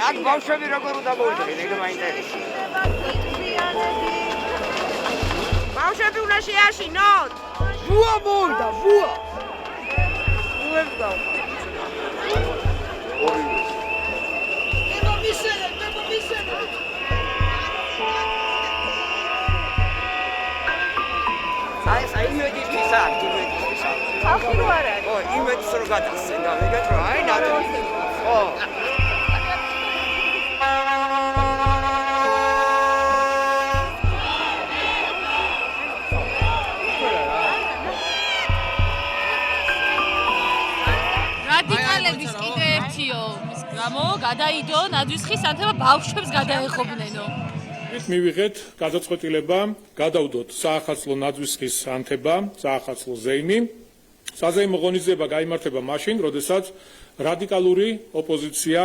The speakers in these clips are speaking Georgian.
აქ ბავშვები როგორ უნდა მოვიდნენ, ეგ მაინტერესებს. ბავშვები უნდა შეაშინოთ. ბუა მოვიდა, ბუა. ბუებს გავხარ. აი იმედის ფისა, იმედის ფისა. ხალხი რო არ არის. ო, იმედის რო გადახსენდა, ეგეთ რო აი ნადო. ო. რადიკალების კიდე ერთიო გამო გადაიდო ნაძვისხის ანთება ბავშვებს გადაეღობნენო. მივიღეთ გადაწყვეტილება გადავდოთ საახალწლო ნაძვისხის ანთება, საახალწლო ზეიმი. საზეიმო ღონისძიება გაიმართება მაშინ, როდესაც რადიკალური ოპოზიცია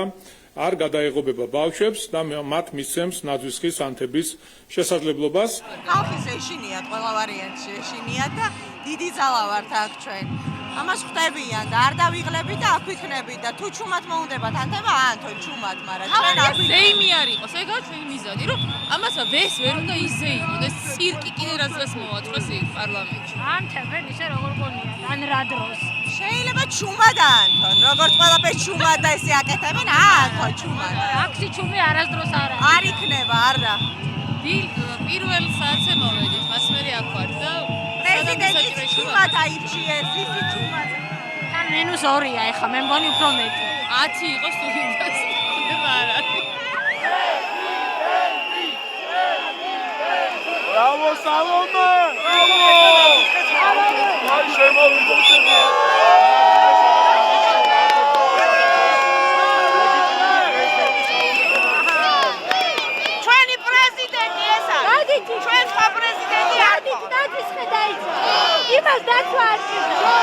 არ გადაეღობება ბავშვებს და მათ მისცემს ნაძვისხის ანთების შესაძლებლობას. ხალხის ეშინიათ, ყველა ვარიანტში ეშინიათ და დიდი ძალა ვართ აქ ჩვენ. ამას ხვდებიან და არ დავიღლებით და აქ ვიქნებით და თუ ჩუმად მოუნდებათ ანთება, ანთო ჩუმად, მაგრამ ჩვენ აქ ზეიმი არ იყოს, ეგაა ჩვენი მიზანი, რომ ამას ვეს ვერ უნდა იზეიმონ, ეს ცირკი კიდე რაც მოვაწყვეს იქ პარლამენტში. ანთებენ ისე როგორ გონიათ, ან რა დროს. შეიძლება ჩუმად აანთონ, როგორც ყველაფერს ჩუმად და ესე აკეთებენ, აანთო ჩუმად. აქსი ჩუმი არასდროს არ არის. არ იქნება, არა. პირველ საათზე მოვედით, მას მერე აქ ვარ და პრეზიდენტი ჩუმად აირჩიეს, ისი ჩუმად. თან -2-ია ეხა, მე მგონი უფრო მეტი. 10 იყოს თუ ინდას. არ არის. Bravo, Salome! Bravo! Ay, შემოვიდეთ. ჩვენი პრეზიდენტი ეს არის. ჩვენ სხვა პრეზიდენტი არ გვაქვს. ნაძვისხე დაიწყო. იმას დაცვა არ შეიძლება.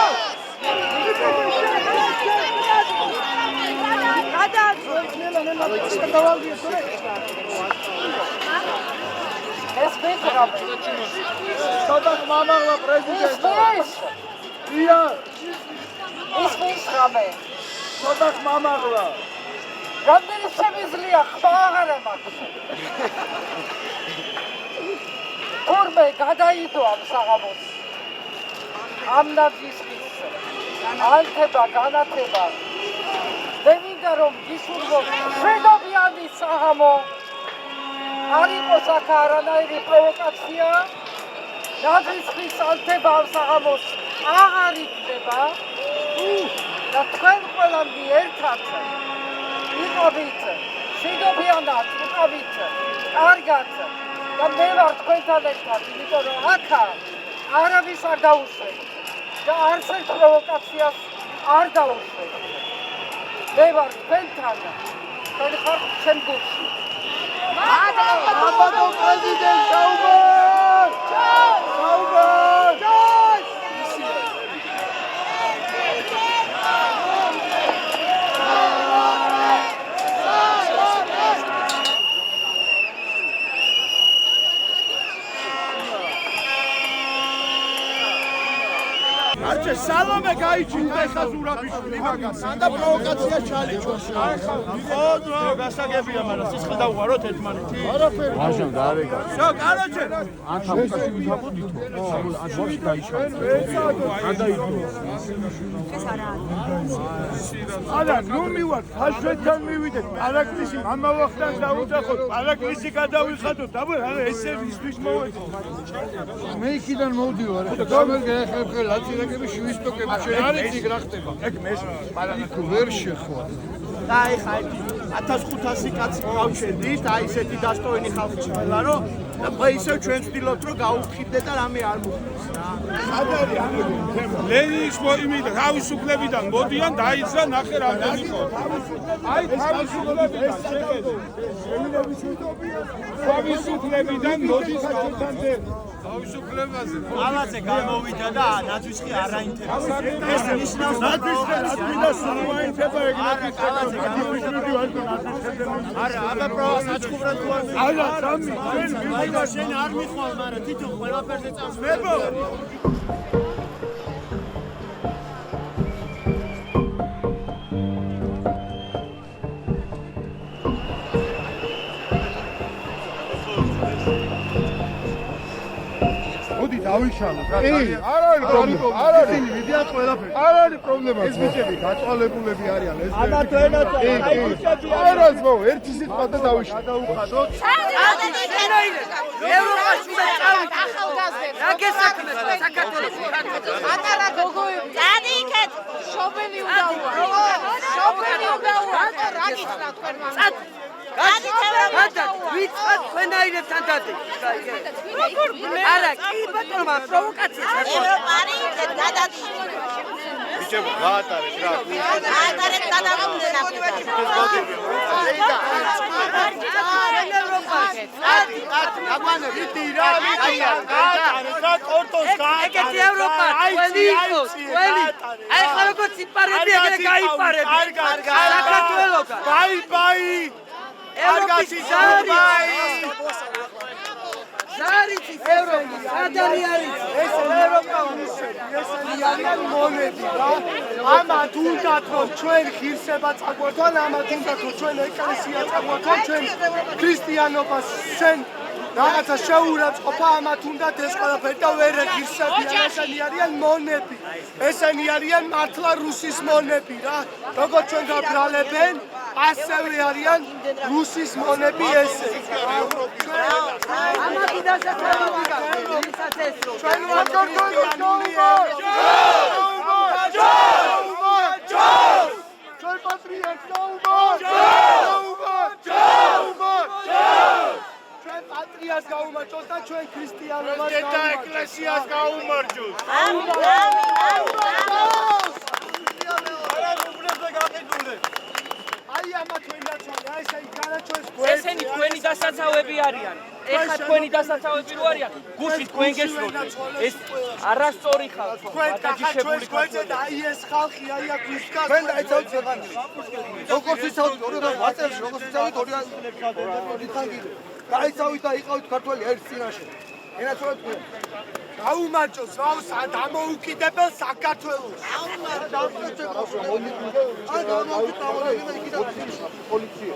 ეს ვეცრაბ. სადაც მამაღლა პრეზიდენტი. ია. ეს ვეცრაბე. სადაც მამაღლა. რამდენი შემიძლია ხმა აღარა მაქვს. თორმე გადაიდო ამ საღამოს. ამ ნაძვისხის ანთება, განათება. მე მინდა რომ გისურვო მშვიდობიანი საღამო. არ იყოს აქ არანაირი პროვოკაცია. ნაძვისხის ანთება ამ საღამოს აღარ იქნება. და თქვენ ყველანი ერთად იყავით მშვიდობიანად, იყავით კარგად და მე ვარ თქვენთან ერთად, იმიტომ რომ აქ არავის არ დაუშვეთ და არც ერთ პროვოკაციას არ დაუშვეთ. მე ვარ თქვენთან, თქვენ ხართ ჩემ გულში. აბადო პრეზიდენტ საუბარ! საუბარ! არჩე სალომე გაიჩინდა ეხა ზურაბიშვილი მაგას. და პროვოკაცია ჩალიჩოს. ხო, გასაგებია, მაგრამ სისხლი დავუვაროთ ერთმანეთი. არაფერი. ვაჟან დაარეკა. შო, კაროჩე. ანთამკაში ვიტაბოდითო. ანთამკაში გაიჩინდა. გადაიდო. ეს არა. არა, ნუ მივარ, ხაშვეთთან მივიდეთ. პარაკლისი მამავახთან დაუძახოთ. პარაკლისი გადავიხადოთ. აბა, არა, ესე ისთვის მოვედით. მე იქიდან მოვდივარ. გამერგე ხერხე ლაცირაკები შვისტოკები შენ არის იქ რა ხდება? ეგ მე პარაკლისი ვერ შეხვალ. და ეხა 1500 კაცი გავჩენდით, აი ესეთი დასტოინი ხალხი ჩველა, რომ და ისევ ჩვენ ვცდილობთ, რომ გაუხიდდეთ და რამე არ მოხდეს რა. ადარი ლენის მოიმიდა თავისუფლებიდან მოდიან დაიძრა ნახე რამდენი ხო. აი თავისუფლებიდან შეგეძ. თავისუფლებიდან მოდის კანტანტე. თავისუფლებაზე. ალაზე გამოვიდა და ნაძვისხი არ აინტერესებს. ეს ნიშნავს ნაძვისხი მინდა სულ აინტერესება ეგ ნაძვისხი. არა, აბა პრო საჩხუბრად თუ არ არა, სამი. შენ არ მიხვალ, მაგრამ თვითონ ყველაფერზე წავს. მებო. მოდი დავიშალოთ. არ არის პრობლემა. არ არის. ისინი ვიდიან ყველაფერი. არ არის პრობლემა. ეს ბიჭები გაწვალებულები არიან. ეს ამა თუ ენაცა. არ არის მო, ერთი სიტყვა და დავიშალოთ. გადაუხადოთ. ევროპაში უნდა წავიდეთ. ახალგაზრდებს. რა გესაქმნეთ საქართველოს? ატარა გოგოები. წადი იქეთ. შობელი უნდა უვარ. შობელი უნდა უვარ. რა ნიშნა თქვენ მამა? გადა ვიცხად თქვენაირებთან დადი. არა, კი ბატონო, პროვოკაცია. არი იქეთ გადადი. ბიჭებო, გაატარეთ რა. ატარეთ გადავიდეთ. აგვანე ვიტი რა, გაატარეთ რა, კორტოს გაატარეთ. ეგეთი ევროპა, ყველი იყოს, ყველი. აი ხა როგორ ციპარები ეგრე გაიპარები. საქართველოსა. ბაი. ევროპის ზარიცი ევროპის სადარი არის ეს ევროპა უსები, ესენი არიან მონები რა. ამათ უნდათ რომ ჩვენ ღირსება წაგვართვან, ამათ უნდათ რომ ჩვენ ეკლესია წაგვართვან, ჩვენ ქრისტიანობას ჩვენ რაღაცა შეურაცხყოფა, ამათ უნდათ ეს ყველაფერი და ვერ ღირსებიან. ესენი არიან მონები. ესენი არიან მართლა რუსის მონები რა. როგორც ჩვენ გაბრალებენ, ასევე არიან რუსის მონები ესე. ამათი დასაცავი ვისაც ეს რო ჩვენ პატრიარქს გაუმარჯოს და ჩვენ ქრისტიანობას და ეკლესიას გაუმარჯოს. აი ამა თქვენაცვალე, აი ესე განაჩვენს ესენი თქვენი დასაცავები არიან. ეხა თქვენი დასაცავები რო არიან, გუში თქვენ გესროლეთ. ეს არასწორი ხალხი. თქვენ დაგიშვენს გვერდზე და აი ეს ხალხი აი აქ ვისკას თქვენ დაიცავთ ზეღანი. როგორც იცავთ 2008 წელს, როგორც იცავთ 2000 თანგი. დაიცავით და იყავით ქართველი ერთ წინაშე. ენაცვლეთ თქვენ. გაუმარჯოს რავს დამოუკიდებელ საქართველოს. policja.